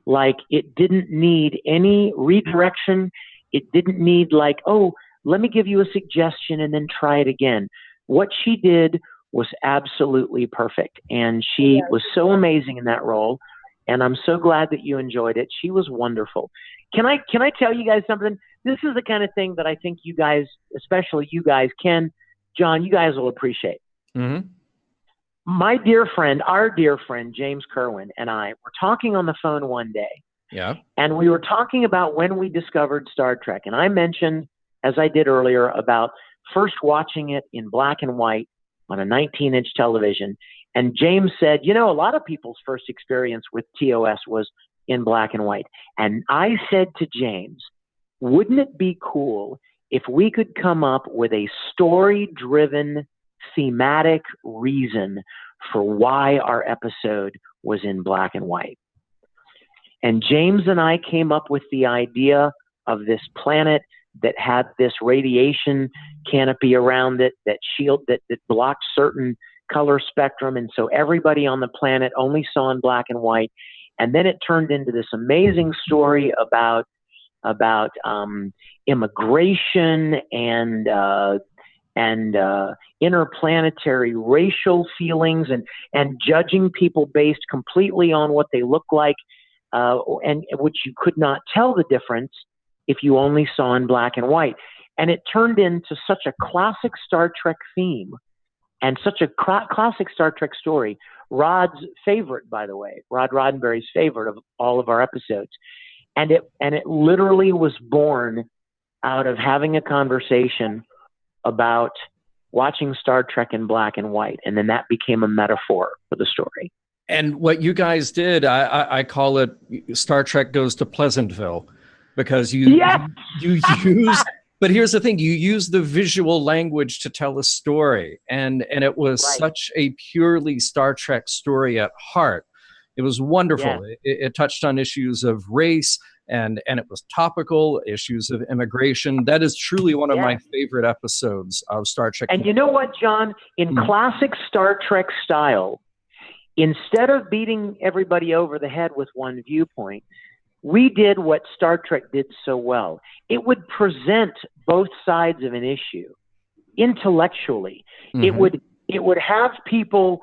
Like, it didn't need any redirection. It didn't need like, oh, let me give you a suggestion and then try it again. What she did was absolutely perfect, and she was so amazing in that role. And I'm so glad that you enjoyed it. She was wonderful. Can I tell you guys something? This is the kind of thing that I think you guys, especially you guys, Ken, John, you guys will appreciate. Mm-hmm. My dear friend, our dear friend, James Kerwin, and I were talking on the phone one day. Yeah. And we were talking about when we discovered Star Trek. And I mentioned, as I did earlier, about first watching it in black and white on a 19-inch television. And James said, you know, a lot of people's first experience with TOS was in black and white. And I said to James, wouldn't it be cool if we could come up with a story-driven, thematic reason for why our episode was in black and white? And James and I came up with the idea of this planet that had this radiation canopy around it that blocked certain color spectrum. And so everybody on the planet only saw in black and white. And then it turned into this amazing story about immigration and interplanetary racial feelings and judging people based completely on what they look like, and which you could not tell the difference if you only saw in black and white. And it turned into such a classic Star Trek theme and such a classic Star Trek story. Rod's favorite, by the way, Rod Roddenberry's favorite of all of our episodes. And it literally was born out of having a conversation about watching Star Trek in black and white. And then that became a metaphor for the story. And what you guys did, I call it Star Trek Goes to Pleasantville, because you use, but here's the thing, you use the visual language to tell a story. And it was such a purely Star Trek story at heart. It was wonderful. Yeah. It touched on issues of race, and it was topical, issues of immigration. That is truly one of my favorite episodes of Star Trek. And you know what, John? In classic Star Trek style, instead of beating everybody over the head with one viewpoint, we did what Star Trek did so well. It would present both sides of an issue intellectually. Mm-hmm. It would have people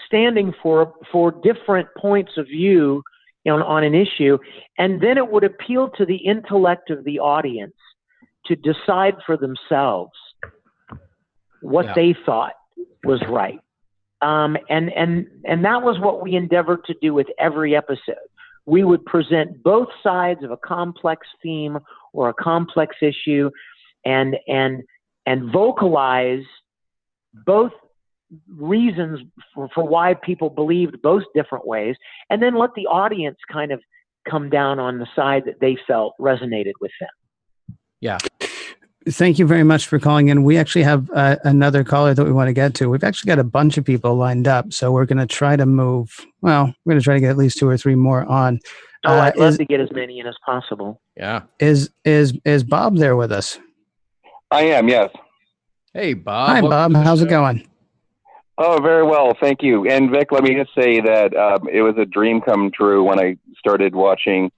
standing for different points of view on an issue, and then it would appeal to the intellect of the audience to decide for themselves what they thought was right. And that was what we endeavored to do with every episode. We would present both sides of a complex theme or a complex issue, and vocalize both reasons for why people believed both different ways, and then let the audience kind of come down on the side that they felt resonated with them. Yeah. Thank you very much for calling in. We actually have another caller that we want to get to. We've actually got a bunch of people lined up, so we're going to try to get at least 2 or 3 more on. I'd love to get as many in as possible. Yeah. Is Bob there with us? I am, yes. Hey, Bob. Hi, Bob. How's it going? Oh, very well. Thank you. And Vic, let me just say that it was a dream come true when I started watching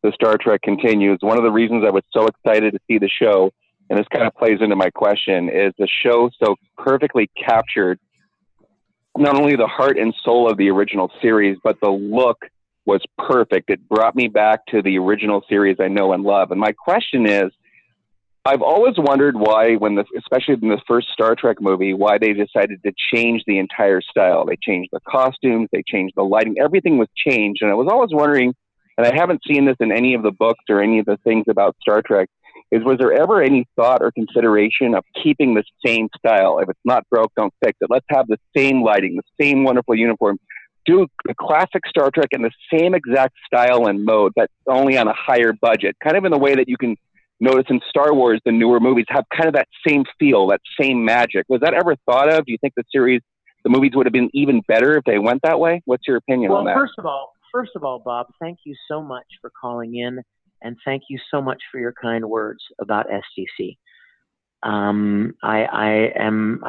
the Star Trek Continues. One of the reasons I was so excited to see the show, and this kind of plays into my question, is the show so perfectly captured not only the heart and soul of the original series, but the look was perfect. It brought me back to the original series I know and love. And my question is, I've always wondered why, especially in the first Star Trek movie, why they decided to change the entire style. They changed the costumes, they changed the lighting, everything was changed. And I was always wondering, and I haven't seen this in any of the books or any of the things about Star Trek, was there ever any thought or consideration of keeping the same style? If it's not broke, don't fix it. Let's have the same lighting, the same wonderful uniform. Do the classic Star Trek in the same exact style and mode, but only on a higher budget, kind of in the way that you can notice in Star Wars, the newer movies have kind of that same feel, that same magic. Was that ever thought of? Do you think the movies would have been even better if they went that way? What's your opinion on that? First of all, Bob, thank you so much for calling in, and thank you so much for your kind words about STC. I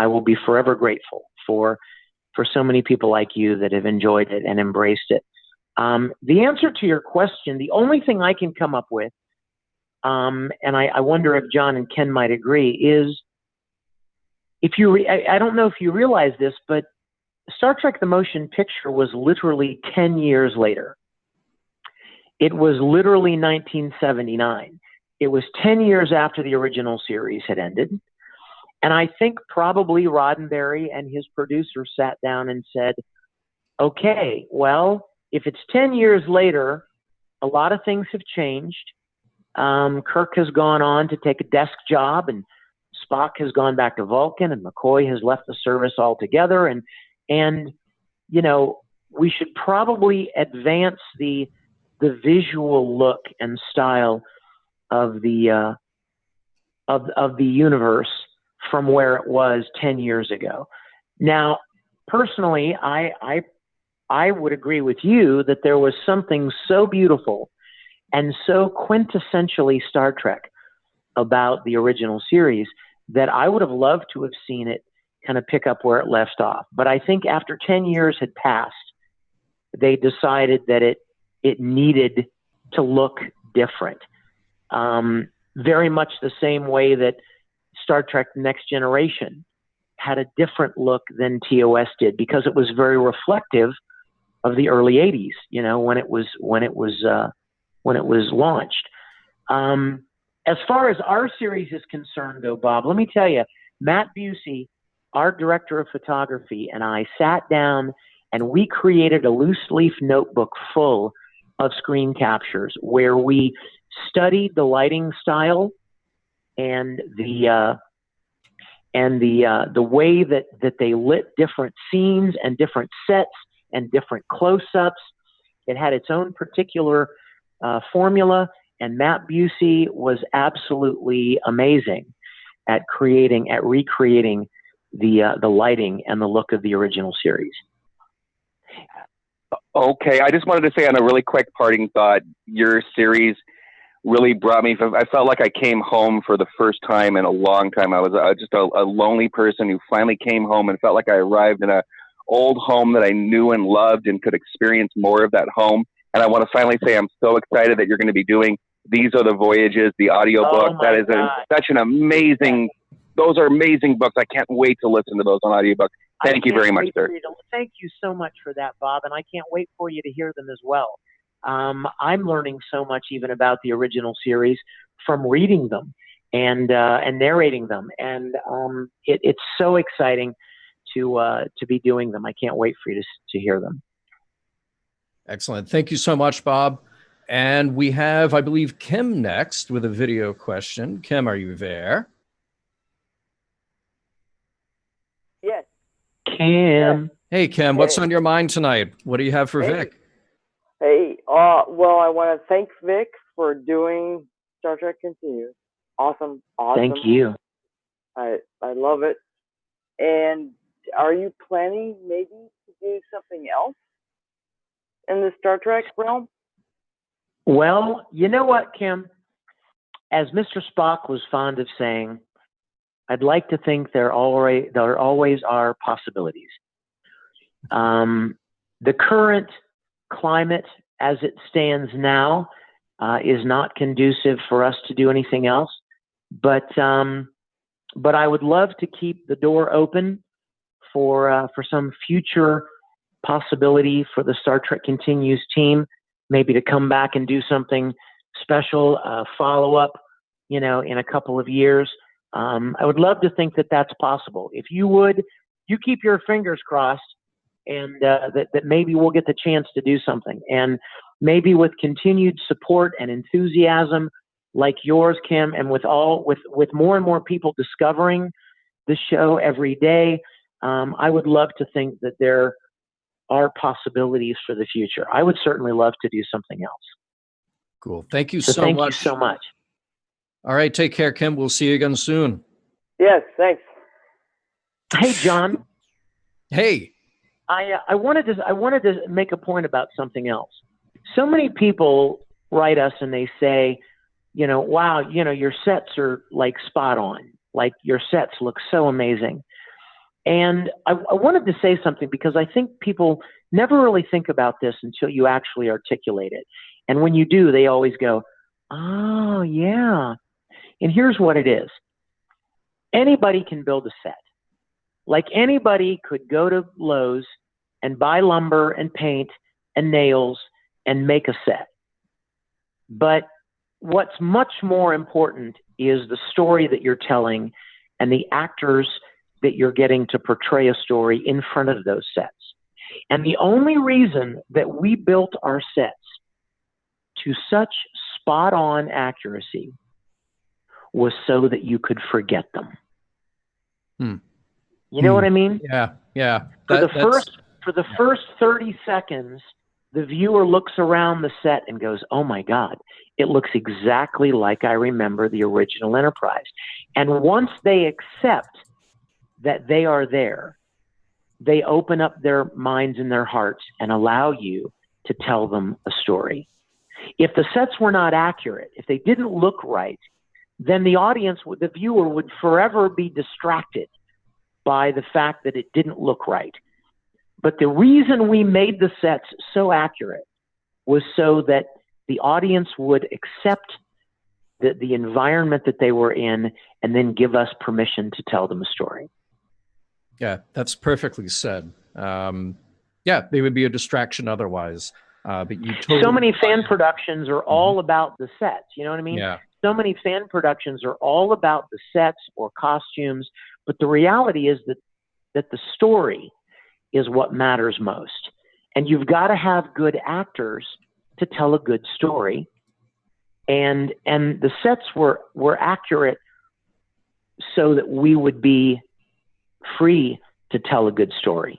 will be forever grateful for so many people like you that have enjoyed it and embraced it. The answer to your question, the only thing I can come up with, and I wonder if John and Ken might agree, is I don't know if you realize this, but Star Trek the Motion Picture was literally 10 years later. It was literally 1979. It was 10 years after the original series had ended. And I think probably Roddenberry and his producer sat down and said, okay, well, if it's 10 years later, a lot of things have changed. Kirk has gone on to take a desk job, and Spock has gone back to Vulcan, and McCoy has left the service altogether. And you know, we should probably advance the visual look and style of the universe from where it was 10 years ago. Now, personally, I would agree with you that there was something so beautiful and so quintessentially Star Trek about the original series that I would have loved to have seen it kind of pick up where it left off. But I think after 10 years had passed, they decided that it needed to look different. Very much the same way that Star Trek Next Generation had a different look than TOS did, because it was very reflective of the early 80s, you know, when it was launched. As far as our series is concerned, though, Bob, let me tell you, Matt Busey, our director of photography, and I sat down and we created a loose leaf notebook full of screen captures where we studied the lighting style and the way that they lit different scenes and different sets and different close-ups. It had its own particular formula, and Matt Busey was absolutely amazing at recreating the lighting and the look of the original series. Okay, I just wanted to say on a really quick parting thought, your series really brought me, I felt like I came home for the first time in a long time. I was just a lonely person who finally came home and felt like I arrived in a old home that I knew and loved and could experience more of that home. And I want to finally say I'm so excited that you're going to be doing These Are the Voyages, the audiobook. Oh, that is such an amazing, those are amazing books. I can't wait to listen to those on audiobook. Thank you very much, sir. Thank you so much for that, Bob. And I can't wait for you to hear them as well. I'm learning so much even about the original series from reading them and narrating them. And it's so exciting to be doing them. I can't wait for you to hear them. Excellent. Thank you so much, Bob. And we have, I believe, Kim next with a video question. Kim, are you there? Yes. Kim. Hey, Kim, what's on your mind tonight? What do you have for Vic? Hey, well, I want to thank Vic for doing Star Trek Continues. Awesome. Thank you. I love it. And are you planning maybe to do something else in the Star Trek realm? Well, you know what, Kim? As Mr. Spock was fond of saying, I'd like to think there always are possibilities. The current climate as it stands now is not conducive for us to do anything else. But I would love to keep the door open for some future possibility for the Star Trek Continues team, maybe to come back and do something special, follow up, in a couple of years. I would love to think that that's possible. If you would, you keep your fingers crossed, and that maybe we'll get the chance to do something. And maybe with continued support and enthusiasm like yours, Kim, and with more and more people discovering the show every day, I would love to think that there are possibilities for the future. I would certainly love to do something else. Cool. Thank you so much. Thank you so much. All right. Take care, Kim. We'll see you again soon. Yes, thanks. Hey, John. Hey. I wanted to make a point about something else. So many people write us and they say, wow, your sets are like spot on. Like, your sets look so amazing. And I wanted to say something because I think people never really think about this until you actually articulate it. And when you do, they always go, oh, yeah. And here's what it is. Anybody can build a set. Like, anybody could go to Lowe's and buy lumber and paint and nails and make a set. But what's much more important is the story that you're telling and the actors that you're getting to portray a story in front of those sets. And the only reason that we built our sets to such spot on accuracy was so that you could forget them. You know what I mean? Yeah. For the first 30 seconds, the viewer looks around the set and goes, oh my God, it looks exactly like I remember the original Enterprise. And once they accept that they are there, they open up their minds and their hearts and allow you to tell them a story. If the sets were not accurate, if they didn't look right, then the audience, the viewer, would forever be distracted by the fact that it didn't look right. But the reason we made the sets so accurate was so that the audience would accept the environment that they were in and then give us permission to tell them a story. Yeah, that's perfectly said. They would be a distraction otherwise. But you totally so many fan productions are all about the sets. You know what I mean? Yeah. So many fan productions are all about the sets or costumes. But the reality is that the story is what matters most. And you've got to have good actors to tell a good story. And the sets were accurate so that we would be free to tell a good story.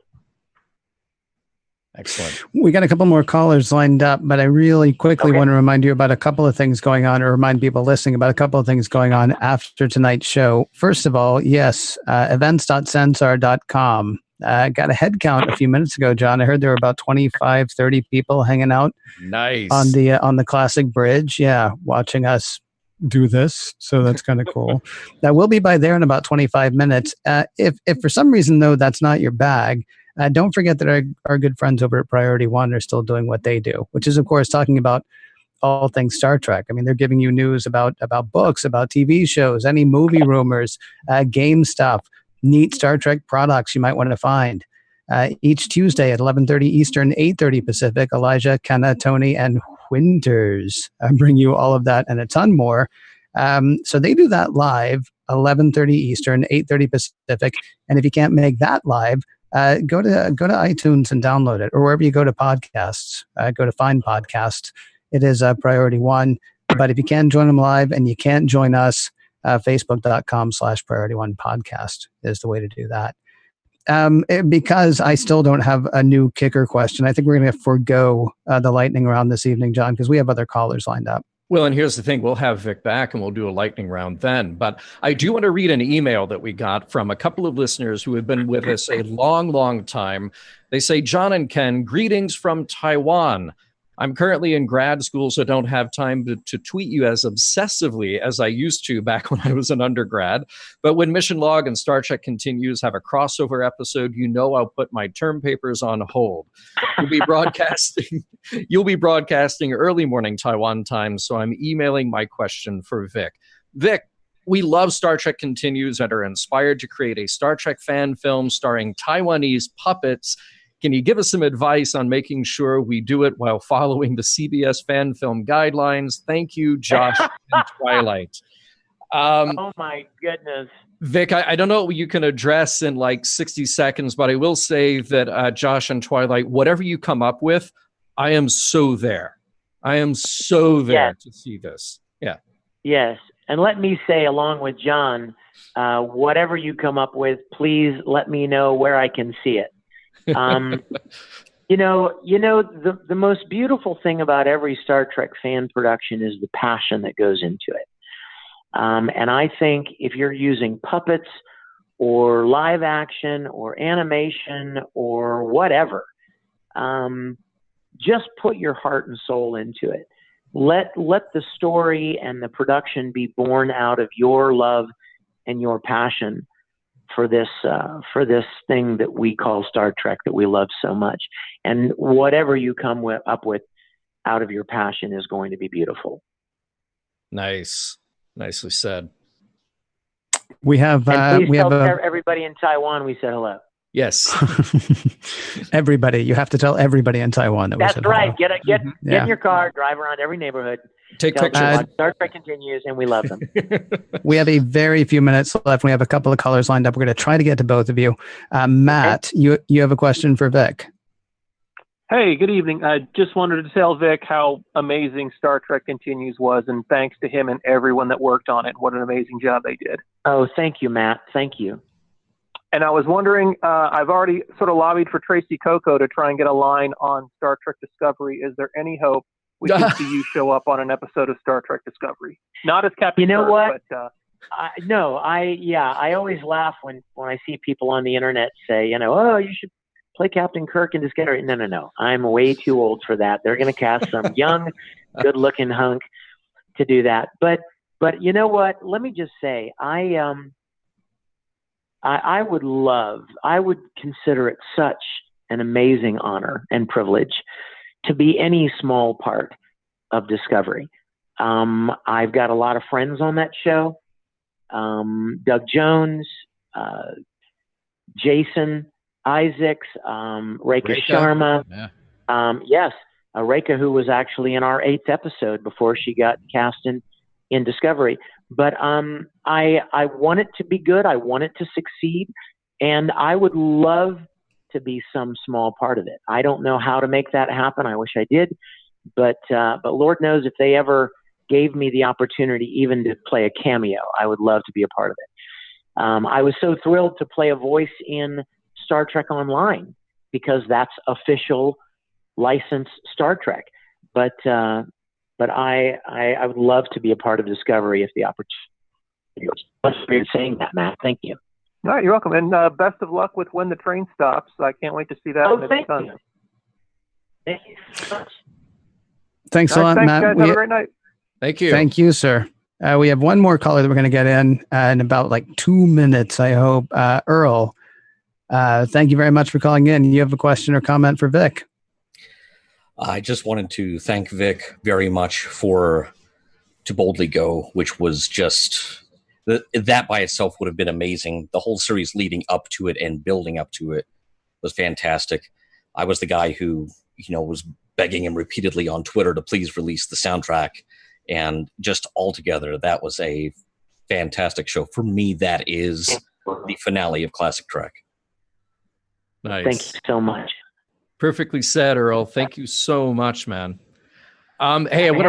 Excellent. We got a couple more callers lined up, but I really quickly want to remind you about a couple of things going on, or remind people listening about a couple of things going on after tonight's show. First of all, yes, events.sensar.com. Got a head count a few minutes ago, John. I heard there were about 25, 30 people hanging out. Nice. On the classic bridge. Yeah, watching us do this. So that's kind of cool. Now, we'll be by there in about 25 minutes. If for some reason, though, that's not your bag, don't forget that our good friends over at Priority One are still doing what they do, which is, of course, talking about all things Star Trek. I mean, they're giving you news about books, about TV shows, any movie rumors, game stuff, neat Star Trek products you might want to find. Each Tuesday at 11:30 Eastern, 8:30 Pacific, Elijah, Kenna, Tony, and Winters bring you all of that and a ton more. So they do that live, 11:30 Eastern, 8:30 Pacific. And if you can't make that live, go to iTunes and download it, or wherever you go to podcasts. Go to Find Podcasts. It is Priority One. But if you can join them live and you can't join us, Facebook.com/Priority One Podcast is the way to do that. Because I still don't have a new kicker question, I think we're going to forego the lightning round this evening, John, because we have other callers lined up. Well, and here's the thing. We'll have Vic back and we'll do a lightning round then. But I do want to read an email that we got from a couple of listeners who have been with us a long, long time. They say, John and Ken, greetings from Taiwan. I'm currently in grad school, so don't have time to tweet you as obsessively as I used to back when I was an undergrad. But when Mission Log and Star Trek Continues have a crossover episode, I'll put my term papers on hold. You'll be broadcasting early morning Taiwan time, so I'm emailing my question for Vic. Vic, we love Star Trek Continues and are inspired to create a Star Trek fan film starring Taiwanese puppets. Can you give us some advice on making sure we do it while following the CBS fan film guidelines? Thank you, Josh and Twilight. Oh, my goodness. Vic, I don't know what you can address in like 60 seconds, but I will say that Josh and Twilight, whatever you come up with, I am so there. I am so there to see this. Yeah. Yes. And let me say, along with John, whatever you come up with, please let me know where I can see it. The most beautiful thing about every Star Trek fan production is the passion that goes into it. And I think if you're using puppets or live action or animation or whatever, just put your heart and soul into it. Let the story and the production be born out of your love and your passion for this thing that we call Star Trek that we love so much. And whatever you come up with out of your passion is going to be beautiful. Nice. Nicely said. We have everybody in Taiwan we said hello. Yes. Everybody. You have to tell everybody in Taiwan that we said right. hello. Get in your car, drive around every neighborhood. Take pictures. Star Trek continues, and we love them. We have a very few minutes left. We have a couple of callers lined up. We're going to try to get to both of you. Matt, you have a question for Vic. Hey, good evening. I just wanted to tell Vic how amazing Star Trek Continues was, and thanks to him and everyone that worked on it. What an amazing job they did. Oh, thank you, Matt. Thank you. And I was wondering, I've already sort of lobbied for Tracy Coco to try and get a line on Star Trek Discovery. Is there any hope we can see you show up on an episode of Star Trek Discovery? Not as Captain You know Kirk, what? But, I always laugh when I see people on the internet say, oh, you should play Captain Kirk in Discovery. No. I'm way too old for that. They're going to cast some young, good-looking hunk to do that. But you know what? Let me just say, I would consider it such an amazing honor and privilege to be any small part of Discovery. I've got a lot of friends on that show. Doug Jones, Jason Isaacs, Rekha Sharma. Yeah. Yes, Rekha, who was actually in our 8th episode before she got cast in Discovery. But I want it to be good. I want it to succeed. And I would love to be some small part of it. I don't know how to make that happen. I wish I did. But Lord knows if they ever gave me the opportunity even to play a cameo, I would love to be a part of it. I was so thrilled to play a voice in Star Trek Online because that's official licensed Star Trek. But I would love to be a part of Discovery if the opportunity was. Thanks for saying that, Matt. Thank you. all right, you're welcome. And best of luck with When the Train Stops. I can't wait to see that. Thank you. Thank you so much. Thanks a lot, thanks, Matt. guys. Have a great night. Thank you. Thank you, sir. We have one more caller that we're going to get in about 2 minutes, I hope. Earl, thank you very much for calling in. You have a question or comment for Vic? I just wanted to thank Vic very much for To Boldly Go, which was just that by itself would have been amazing. The whole series leading up to it and building up to it was fantastic. I was the guy who, was begging him repeatedly on Twitter to please release the soundtrack. And just altogether, that was a fantastic show. For me, that is the finale of Classic Trek. Nice. Thank you so much. Perfectly said, Earl. Thank you so much, man. Hey, I want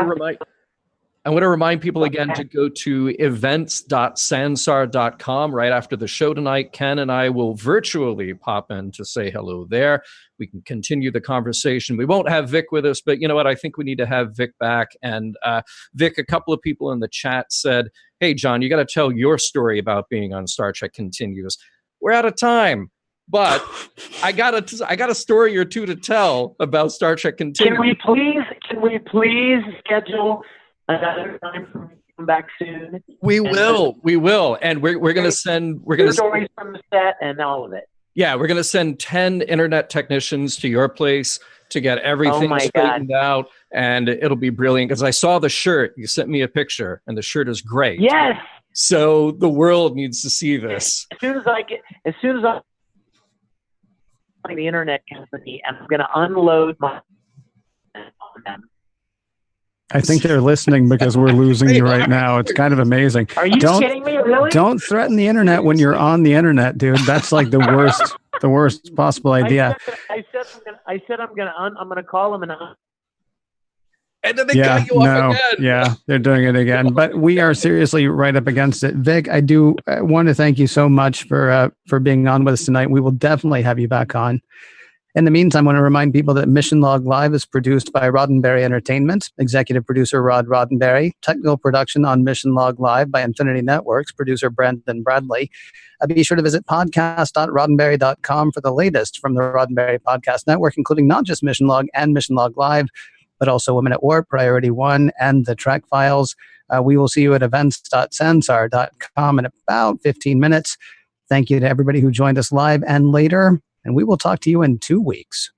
to remind people again to go to events.sansar.com right after the show tonight. Ken and I will virtually pop in to say hello there. We can continue the conversation. We won't have Vic with us, but you know what? I think we need to have Vic back. And Vic, a couple of people in the chat said, hey, John, you got to tell your story about being on Star Trek Continues. We're out of time. But I got a story or two to tell about Star Trek Continues. Can we please schedule another time for me to come back soon? We will, and we're gonna send stories from the set and all of it. Yeah, we're gonna send 10 internet technicians to your place to get everything straightened out, and it'll be brilliant. Because I saw the shirt, you sent me a picture, and the shirt is great. Yes. So the world needs to see this. As soon as I the internet company, and I'm going to unload my on them. I think they're listening because we're losing you right now. It's kind of amazing. Are you kidding me? Really? Don't threaten the internet when you're on the internet, dude. That's like the worst possible idea. I said I'm gonna call them and then they cut you off again. Yeah, they're doing it again. But we are seriously right up against it. Vic, I do want to thank you so much for being on with us tonight. We will definitely have you back on. In the meantime, I want to remind people that Mission Log Live is produced by Roddenberry Entertainment, executive producer Rod Roddenberry, technical production on Mission Log Live by Infinity Networks, producer Brendan Bradley. Be sure to visit podcast.roddenberry.com for the latest from the Roddenberry Podcast Network, including not just Mission Log and Mission Log Live, but also Women at War, Priority One, and the Trek Files. We will see you at events.sansar.com in about 15 minutes. Thank you to everybody who joined us live and later, and we will talk to you in 2 weeks.